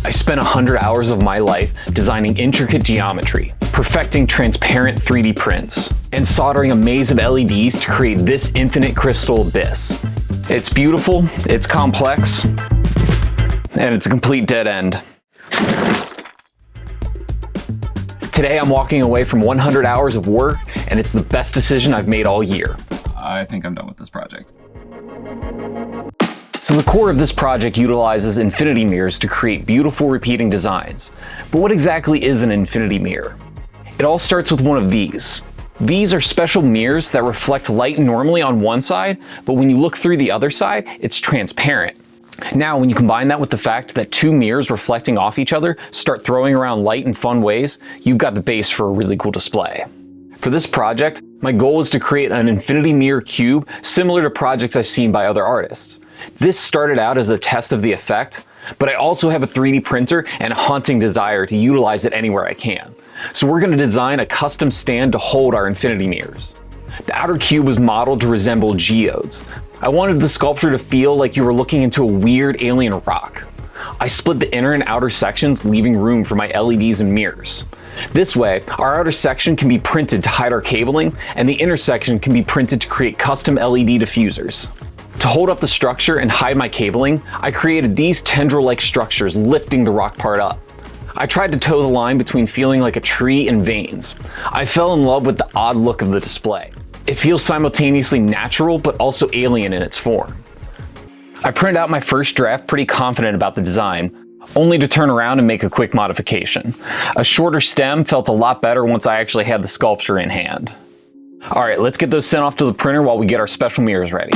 I spent 100 hours of my life designing intricate geometry, perfecting transparent 3D prints, and soldering a maze of LEDs to create this infinite crystal abyss. It's beautiful, it's complex, and it's a complete dead end. Today I'm walking away from 100 hours of work, and it's the best decision I've made all year. I think I'm done with this project. So the core of this project utilizes infinity mirrors to create beautiful repeating designs. But what exactly is an infinity mirror? It all starts with one of these. These are special mirrors that reflect light normally on one side, but when you look through the other side, it's transparent. Now, when you combine that with the fact that two mirrors reflecting off each other start throwing around light in fun ways, you've got the base for a really cool display. For this project, my goal is to create an infinity mirror cube similar to projects I've seen by other artists. This started out as a test of the effect, but I also have a 3D printer and a haunting desire to utilize it anywhere I can. So we're going to design a custom stand to hold our infinity mirrors. The outer cube was modeled to resemble geodes. I wanted the sculpture to feel like you were looking into a weird alien rock. I split the inner and outer sections, leaving room for my LEDs and mirrors. This way, our outer section can be printed to hide our cabling, and the inner section can be printed to create custom LED diffusers. To hold up the structure and hide my cabling, I created these tendril-like structures lifting the rock part up. I tried to toe the line between feeling like a tree and veins. I fell in love with the odd look of the display. It feels simultaneously natural but also alien in its form. I printed out my first draft pretty confident about the design, only to turn around and make a quick modification. A shorter stem felt a lot better once I actually had the sculpture in hand. Alright, let's get those sent off to the printer while we get our special mirrors ready.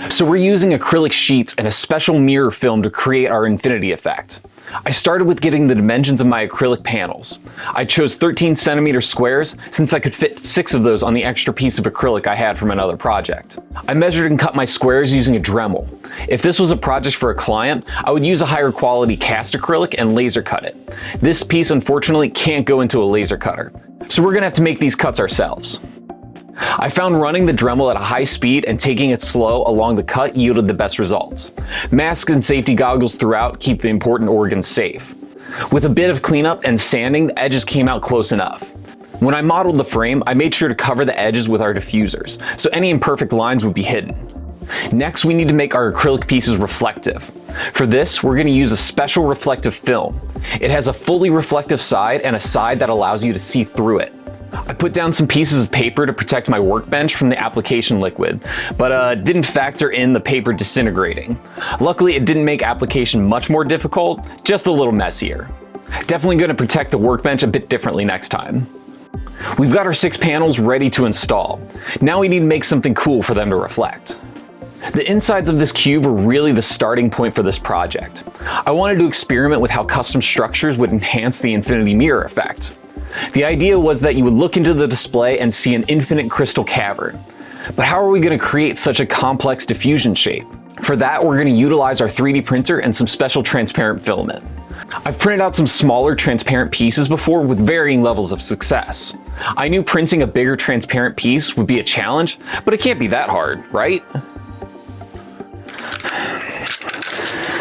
So we're using acrylic sheets and a special mirror film to create our infinity effect. I started with getting the dimensions of my acrylic panels. I chose 13 centimeter squares since I could fit 6 of those on the extra piece of acrylic I had from another project. I measured and cut my squares using a Dremel. If this was a project for a client, I would use a higher quality cast acrylic and laser cut it. This piece unfortunately can't go into a laser cutter, so we're gonna have to make these cuts ourselves. I found running the Dremel at a high speed and taking it slow along the cut yielded the best results. Masks and safety goggles throughout keep the important organs safe. With a bit of cleanup and sanding, the edges came out close enough. When I modeled the frame, I made sure to cover the edges with our diffusers, so any imperfect lines would be hidden. Next, we need to make our acrylic pieces reflective. For this, we're going to use a special reflective film. It has a fully reflective side and a side that allows you to see through it. I put down some pieces of paper to protect my workbench from the application liquid, but didn't factor in the paper disintegrating. Luckily, it didn't make application much more difficult, just a little messier. Definitely going to protect the workbench a bit differently next time. We've got our 6 panels ready to install. Now we need to make something cool for them to reflect. The insides of this cube were really the starting point for this project. I wanted to experiment with how custom structures would enhance the infinity mirror effect. The idea was that you would look into the display and see an infinite crystal cavern. But how are we going to create such a complex diffusion shape? For that, we're going to utilize our 3D printer and some special transparent filament. I've printed out some smaller transparent pieces before with varying levels of success. I knew printing a bigger transparent piece would be a challenge, but it can't be that hard, right?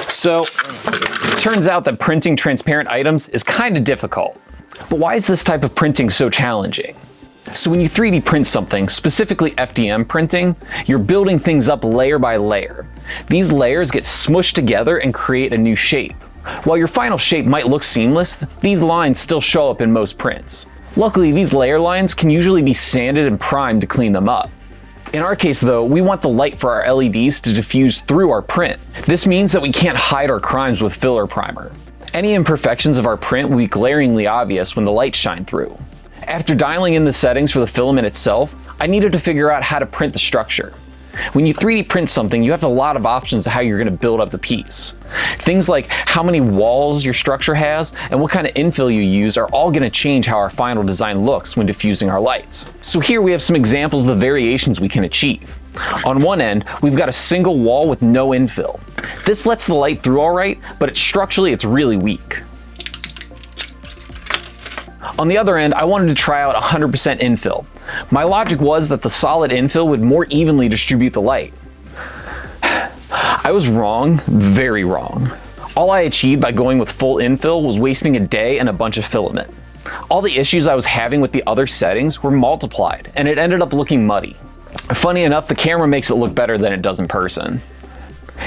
So, it turns out that printing transparent items is kind of difficult. But why is this type of printing so challenging? So when you 3D print something, specifically FDM printing, you're building things up layer by layer. These layers get smushed together and create a new shape. While your final shape might look seamless, these lines still show up in most prints. Luckily, these layer lines can usually be sanded and primed to clean them up. In our case though, we want the light for our LEDs to diffuse through our print. This means that we can't hide our crimes with filler primer. Any imperfections of our print will be glaringly obvious when the lights shine through. After dialing in the settings for the filament itself, I needed to figure out how to print the structure. When you 3D print something, you have a lot of options of how you're going to build up the piece. Things like how many walls your structure has and what kind of infill you use are all going to change how our final design looks when diffusing our lights. So here we have some examples of the variations we can achieve. On one end, we've got a single wall with no infill. This lets the light through alright, but structurally it's really weak. On the other end, I wanted to try out 100% infill. My logic was that the solid infill would more evenly distribute the light. I was wrong, very wrong. All I achieved by going with full infill was wasting a day and a bunch of filament. All the issues I was having with the other settings were multiplied, and it ended up looking muddy. Funny enough, the camera makes it look better than it does in person.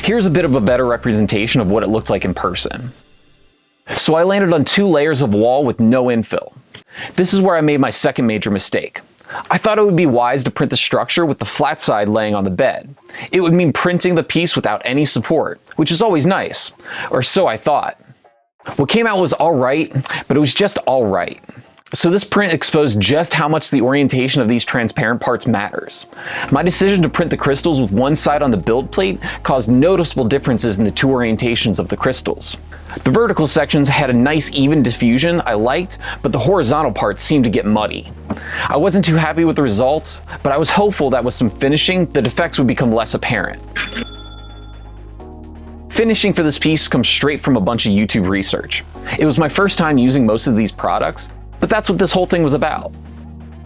Here's a bit of a better representation of what it looked like in person. So I landed on 2 layers of wall with no infill. This is where I made my second major mistake. I thought it would be wise to print the structure with the flat side laying on the bed. It would mean printing the piece without any support, which is always nice, or so I thought. What came out was alright, but it was just alright. So this print exposed just how much the orientation of these transparent parts matters. My decision to print the crystals with one side on the build plate caused noticeable differences in the 2 orientations of the crystals. The vertical sections had a nice even diffusion I liked, but the horizontal parts seemed to get muddy. I wasn't too happy with the results, but I was hopeful that with some finishing, the defects would become less apparent. Finishing for this piece comes straight from a bunch of YouTube research. It was my first time using most of these products, but that's what this whole thing was about.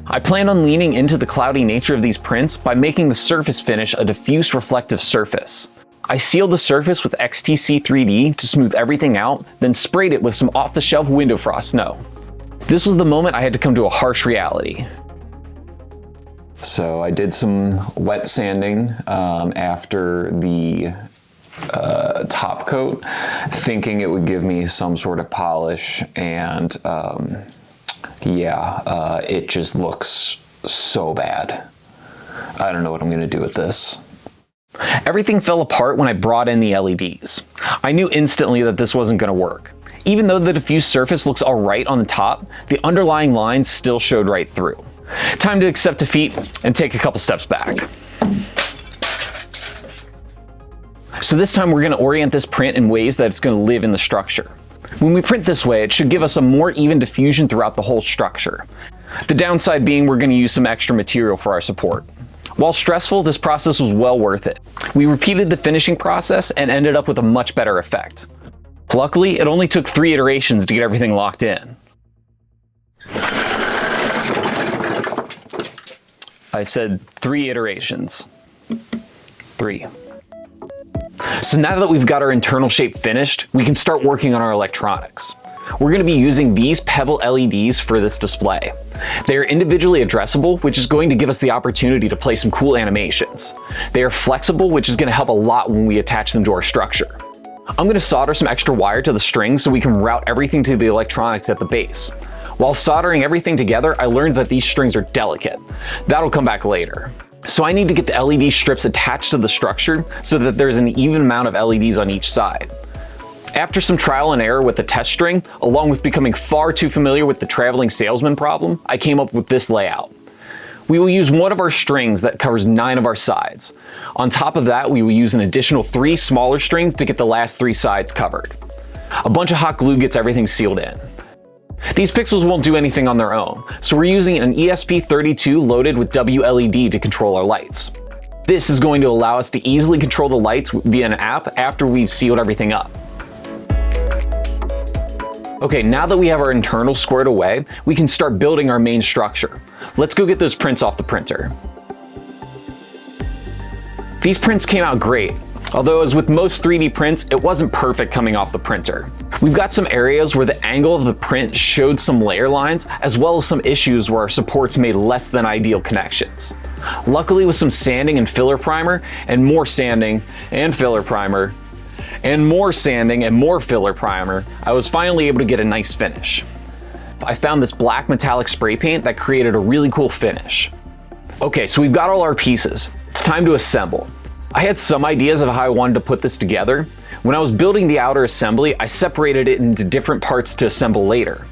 I planned on leaning into the cloudy nature of these prints by making the surface finish a diffuse reflective surface. I sealed the surface with XTC 3D to smooth everything out, then sprayed it with some off-the-shelf window frost snow. This was the moment I had to come to a harsh reality. So I did some wet sanding after the top coat, thinking it would give me some sort of polish, and it just looks so bad. I don't know what I'm gonna do with this. Everything fell apart when I brought in the LEDs. I knew instantly that this wasn't gonna work. Even though the diffused surface looks alright on the top, the underlying lines still showed right through. Time to accept defeat and take a couple steps back. So this time we're gonna orient this print in ways that it's gonna live in the structure. When we print this way, it should give us a more even diffusion throughout the whole structure. The downside being we're gonna use some extra material for our support. While stressful, this process was well worth it. We repeated the finishing process and ended up with a much better effect. Luckily, it only took 3 iterations to get everything locked in. I said 3 iterations. 3. So now that we've got our internal shape finished, we can start working on our electronics. We're going to be using these Pebble LEDs for this display. They are individually addressable, which is going to give us the opportunity to play some cool animations. They are flexible, which is going to help a lot when we attach them to our structure. I'm going to solder some extra wire to the strings so we can route everything to the electronics at the base. While soldering everything together, I learned that these strings are delicate. That'll come back later. So I need to get the LED strips attached to the structure so that there's an even amount of LEDs on each side. After some trial and error with the test string, along with becoming far too familiar with the traveling salesman problem, I came up with this layout. We will use one of our strings that covers 9 of our sides. On top of that, we will use an additional 3 smaller strings to get the last 3 sides covered. A bunch of hot glue gets everything sealed in. These pixels won't do anything on their own, so we're using an ESP32 loaded with WLED to control our lights. This is going to allow us to easily control the lights via an app after we've sealed everything up. Okay, now that we have our internal squared away, we can start building our main structure. Let's go get those prints off the printer. These prints came out great, although as with most 3D prints, it wasn't perfect coming off the printer. We've got some areas where the angle of the print showed some layer lines, as well as some issues where our supports made less than ideal connections. Luckily, with some sanding and filler primer, and more sanding and filler primer, and more sanding and more filler primer, I was finally able to get a nice finish. I found this black metallic spray paint that created a really cool finish. Okay, so we've got all our pieces. It's time to assemble. I had some ideas of how I wanted to put this together. When I was building the outer assembly, I separated it into different parts to assemble later.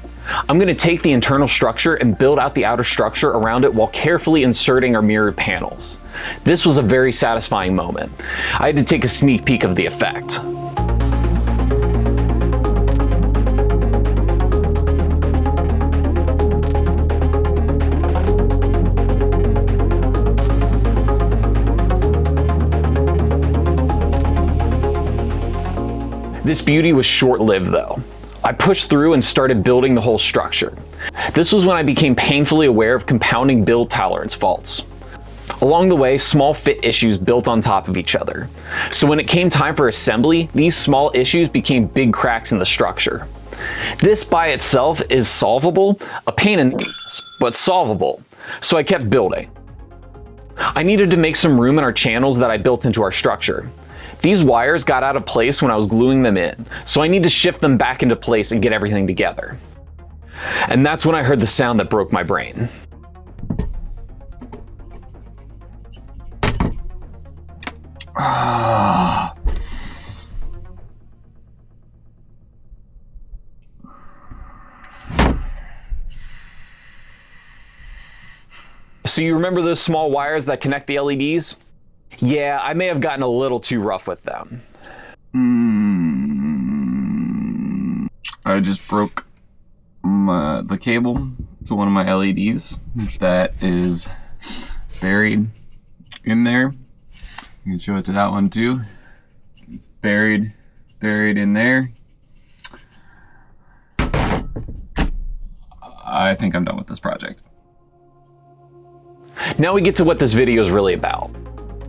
I'm going to take the internal structure and build out the outer structure around it while carefully inserting our mirrored panels. This was a very satisfying moment. I had to take a sneak peek of the effect. This beauty was short-lived though. I pushed through and started building the whole structure. This was when I became painfully aware of compounding build tolerance faults. Along the way, small fit issues built on top of each other. So when it came time for assembly, these small issues became big cracks in the structure. This by itself is solvable, a pain in the ass, but solvable. So I kept building. I needed to make some room in our channels that I built into our structure. These wires got out of place when I was gluing them in, so I need to shift them back into place and get everything together. And that's when I heard the sound that broke my brain. So you remember those small wires that connect the LEDs? Yeah, I may have gotten a little too rough with them. I just broke the cable to one of my LEDs that is buried in there. You can show it to that one too. It's buried in there. I think I'm done with this project. Now we get to what this video is really about.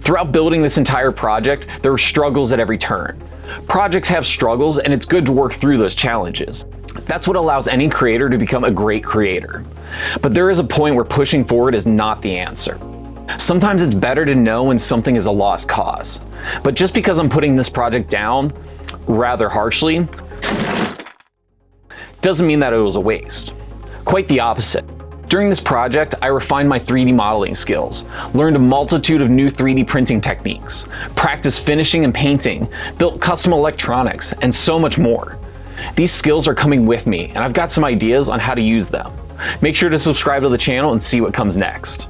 Throughout building this entire project, there were struggles at every turn. Projects have struggles, and it's good to work through those challenges. That's what allows any creator to become a great creator. But there is a point where pushing forward is not the answer. Sometimes it's better to know when something is a lost cause. But just because I'm putting this project down rather harshly, doesn't mean that it was a waste. Quite the opposite. During this project, I refined my 3D modeling skills, learned a multitude of new 3D printing techniques, practiced finishing and painting, built custom electronics, and so much more. These skills are coming with me, and I've got some ideas on how to use them. Make sure to subscribe to the channel and see what comes next.